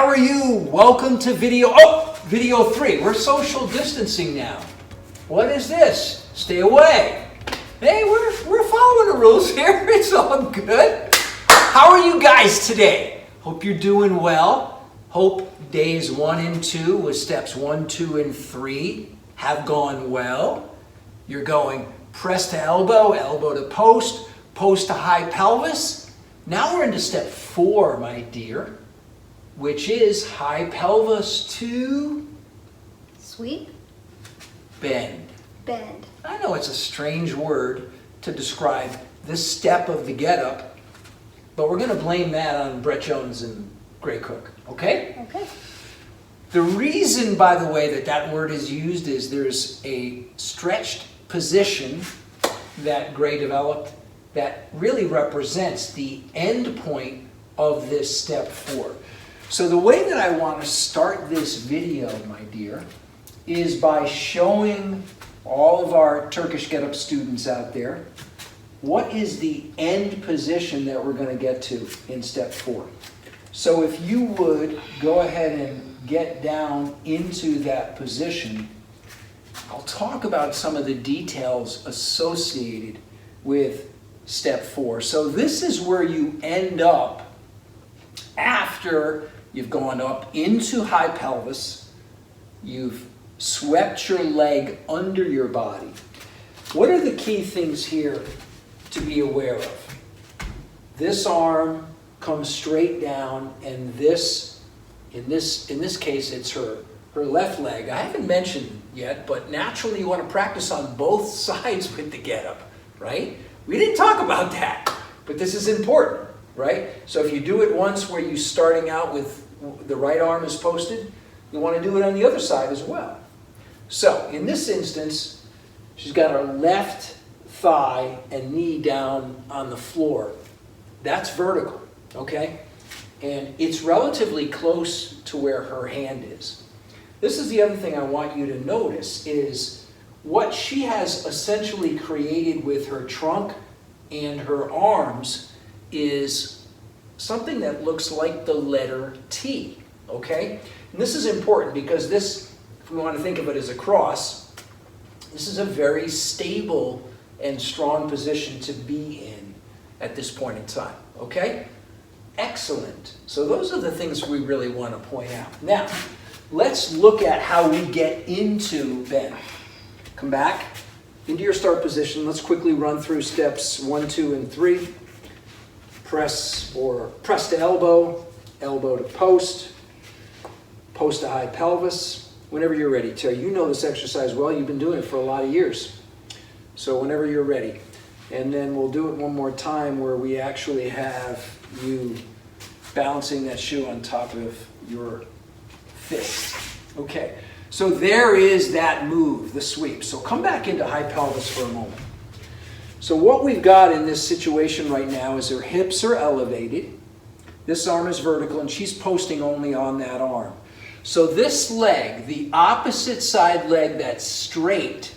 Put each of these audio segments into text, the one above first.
how are you? Welcome to video 3. We're social distancing now. What is this? Stay away. Hey, we're following the rules here. It's all good. How are you guys today? Hope you're doing well. Hope days 1 and 2 with steps 1, 2, and 3 have gone well. You're going press to elbow, elbow to post, post to high pelvis. Now we're into step 4, my dear, which is high pelvis to sweep, bend. bend. I know it's a strange word to describe this step of the get-up, but we're going to blame that on Brett Jones and Gray Cook, okay? Okay. The reason, by the way, that word is used is there's a stretched position that Gray developed that really represents the end point of this step 4. So the way that I want to start this video, my dear, is by showing all of our Turkish Get-Up students out there what is the end position that we're going to get to in step 4. So if you would go ahead and get down into that position, I'll talk about some of the details associated with step 4. So this is where you end up after you've gone up into high pelvis, you've swept your leg under your body. What are the key things here to be aware of? This arm comes straight down, and this, in this case, it's her left leg. I haven't mentioned yet, but naturally you want to practice on both sides with the get-up, right? We didn't talk about that, but this is important, right? So if you do it once where you're starting out with the right arm is posted, you want to do it on the other side as well. So in this instance, she's got her left thigh and knee down on the floor. That's vertical, okay? And it's relatively close to where her hand is. This is the other thing I want you to notice is what she has essentially created with her trunk and her arms is something that looks like the letter T, okay? And this is important because this, if we want to think of it as a cross, this is a very stable and strong position to be in at this point in time, okay? Excellent. So those are the things we really want to point out. Now, let's look at how we get into bend. Come back into your start position. Let's quickly run through steps 1, 2, and 3. Press to elbow, elbow to post, post to high pelvis. Whenever you're ready, Terry. You know this exercise well. You've been doing it for a lot of years. So whenever you're ready. And then we'll do it one more time where we actually have you balancing that shoe on top of your fist. Okay. So there is that move, the sweep. So come back into high pelvis for a moment. So what we've got in this situation right now is her hips are elevated. This arm is vertical, and she's posting only on that arm. So this leg, the opposite side leg that's straight,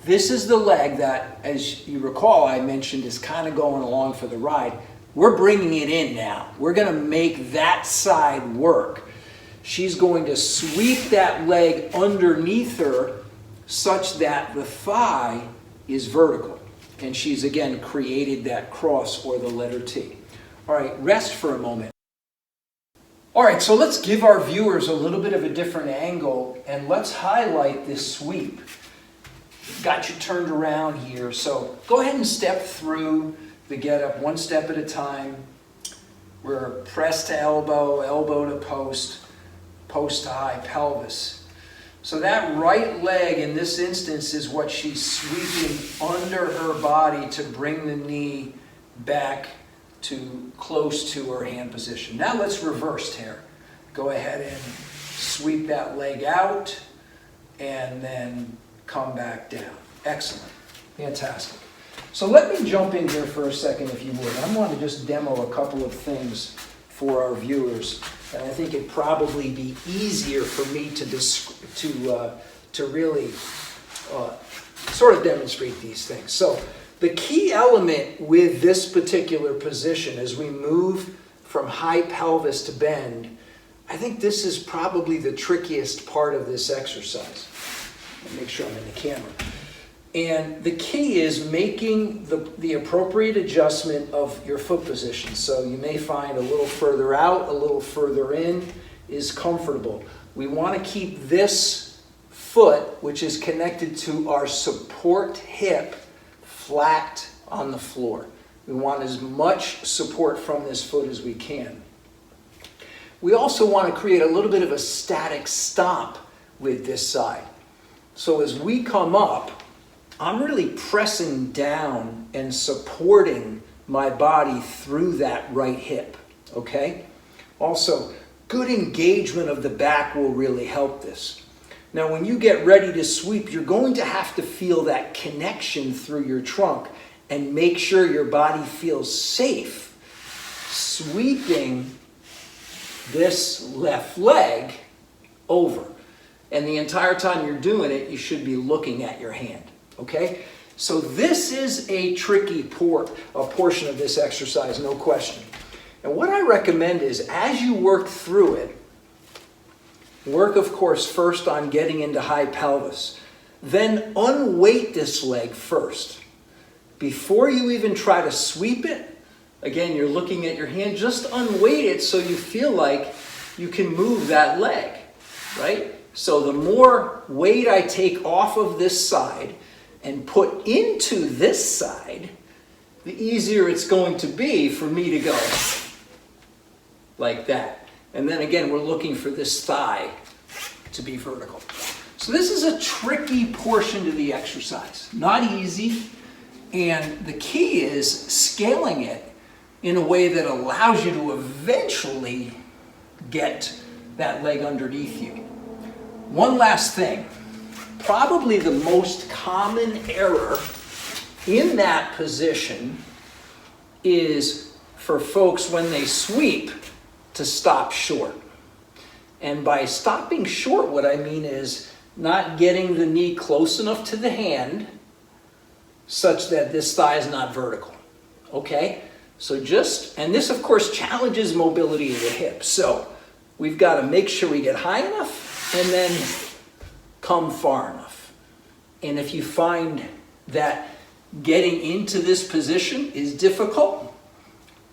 this is the leg that, as you recall, I mentioned is kind of going along for the ride. We're bringing it in now. We're going to make that side work. She's going to sweep that leg underneath her such that the thigh is vertical. And she's, again, created that cross or the letter T. All right, rest for a moment. All right, so let's give our viewers a little bit of a different angle, and let's highlight this sweep. Got you turned around here, so go ahead and step through the get-up one step at a time. We're press to elbow, elbow to post, post to high pelvis. So that right leg in this instance is what she's sweeping under her body to bring the knee back to close to her hand position. Now let's reverse here. Go ahead and sweep that leg out and then come back down. Excellent. Fantastic. So let me jump in here for a second, if you would. I want to just demo a couple of things for our viewers. And I think it'd probably be easier for me to really sort of demonstrate these things. So the key element with this particular position as we move from high pelvis to bend, I think this is probably the trickiest part of this exercise. Make sure I'm in the camera. And the key is making the appropriate adjustment of your foot position. So you may find a little further out, a little further in is comfortable. We want to keep this foot, which is connected to our support hip, flat on the floor. We want as much support from this foot as we can. We also want to create a little bit of a static stomp with this side. So as we come up, I'm really pressing down and supporting my body through that right hip, okay? Also, good engagement of the back will really help this. Now, when you get ready to sweep, you're going to have to feel that connection through your trunk and make sure your body feels safe sweeping this left leg over. And the entire time you're doing it, you should be looking at your hand, okay? So this is a tricky portion of this exercise, no question. And what I recommend is as you work through it, work, of course, first on getting into high pelvis. Then unweight this leg first. Before you even try to sweep it, again, you're looking at your hand, just unweight it so you feel like you can move that leg, right? So the more weight I take off of this side and put into this side, the easier it's going to be for me to go like that. And then again, we're looking for this thigh to be vertical. So this is a tricky portion to the exercise. Not easy. And the key is scaling it in a way that allows you to eventually get that leg underneath you. One last thing. Probably the most common error in that position is for folks when they sweep to stop short. And by stopping short, what I mean is not getting the knee close enough to the hand such that this thigh is not vertical, okay? So and this of course challenges mobility of the hip. So we've got to make sure we get high enough and then come far enough. And if you find that getting into this position is difficult,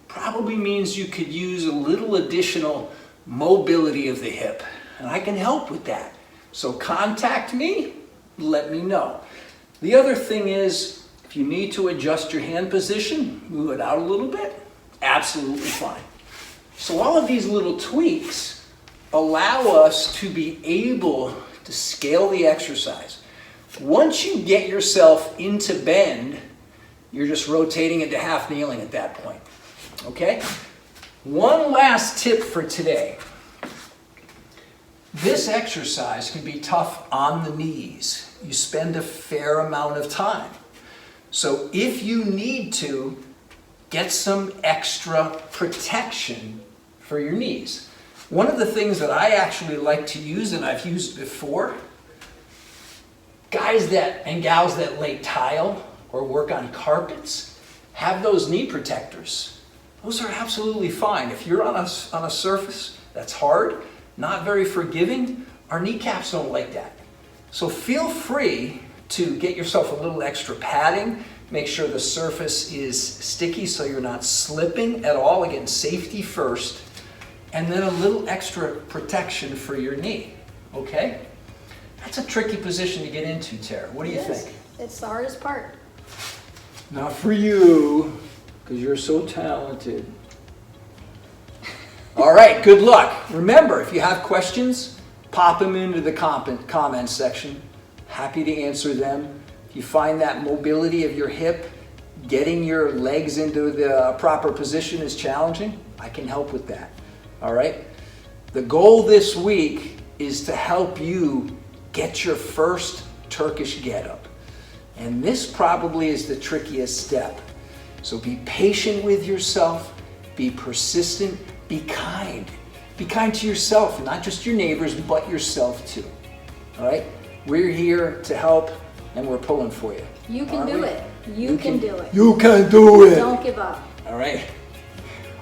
probably means you could use a little additional mobility of the hip. And I can help with that. So contact me, let me know. The other thing is, if you need to adjust your hand position, move it out a little bit, absolutely fine. So all of these little tweaks allow us to be able to scale the exercise. Once you get yourself into bend, you're just rotating into half kneeling at that point. Okay? One last tip for today. This exercise can be tough on the knees. You spend a fair amount of time. So if you need to, get some extra protection for your knees. One of the things that I actually like to use, and I've used before, guys and gals that lay tile or work on carpets have those knee protectors. Those are absolutely fine. If you're on a surface that's hard, not very forgiving, our kneecaps don't like that. So feel free to get yourself a little extra padding. Make sure the surface is sticky so you're not slipping at all. Again, safety first. And then a little extra protection for your knee. Okay? That's a tricky position to get into, Tara. What do you think? It's the hardest part. Not for you, because you're so talented. All right, good luck. Remember, if you have questions, pop them into the comments section. Happy to answer them. If you find that mobility of your hip, getting your legs into the proper position is challenging, I can help with that. All right? The goal this week is to help you get your first Turkish getup. And this probably is the trickiest step. So be patient with yourself, be persistent, be kind. Be kind to yourself, not just your neighbors, but yourself too. All right? We're here to help, and we're pulling for you. You can do it. You can do it. You can do it. Don't give up. All right.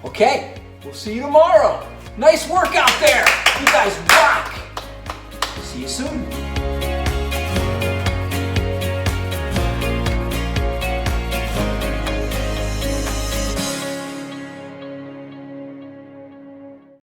Okay. We'll see you tomorrow. Nice work out there.